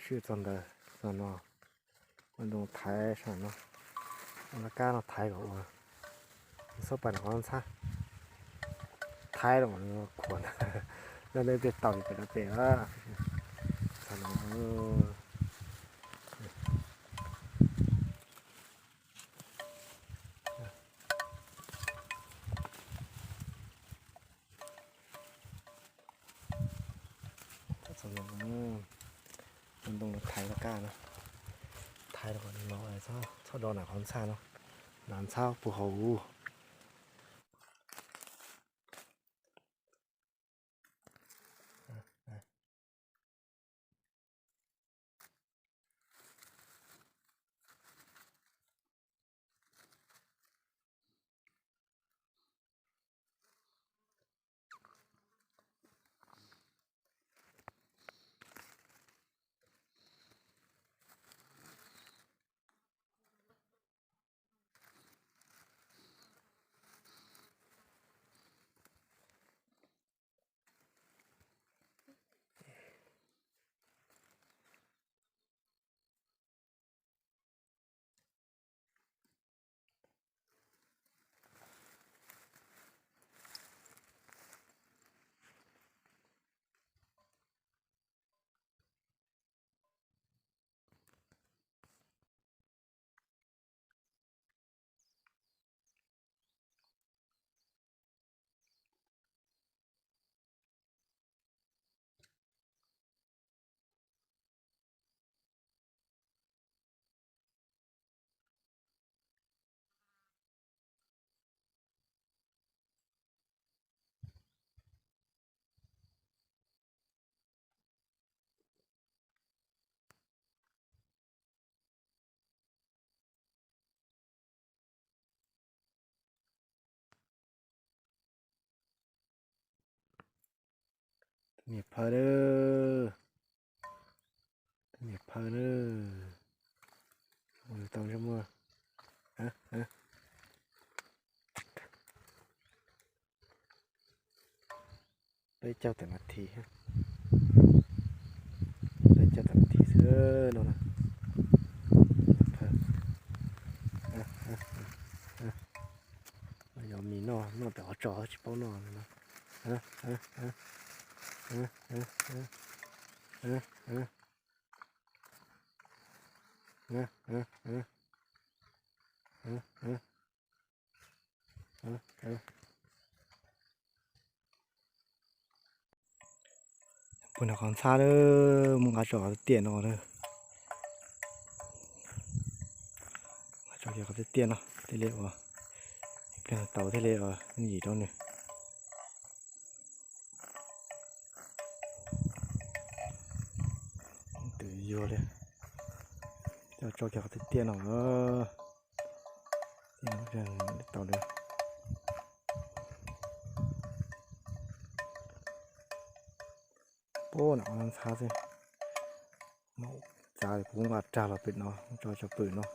ชื่อจนเดอจนเนาะมันดูไทยใช่เนาะมันก้าเราไทยกว่าสปันของซะไทยหรอกมันขวนแล้วเลยเด็ดต่อยไปแล้วเตะว่าสนองสนองมันตรงไทยแล้วก้าเนาะไทยแล้วก็น้อยชอบโดนหนักของซาเนาะหนานเศร้าปูหูมีเพอเดอมีเพอเดอมือต้องจะมือได้เจ้าแต่นาทีได้เจ้าแต่นาทีเสื้อโน่นนะยอมมีนอแต่เขาจ่อชิบเป้านอนนะฮะฮะฮะฮะฮะฮะฮะฮะฮะฮะฮะฮะฮะปุ่นเอาของซาเด้อมึงอาจ่อเตี้ยนอเด้อจ่อเกี่ยวกับเตี้ยนเนาะเตี้ยเละวะเป็นเต่าเตี้ยเละวะนี่ยีต้นเนี่ยตื่นยัวเลยจ่อเกี่ยวกับเตี้ยนเนาะนี่เป็นเต่าเลยโป้หนังมันซาสิจ่าผมว่าจ่าเราปิดเนาะจ่อจะปืนเนาะ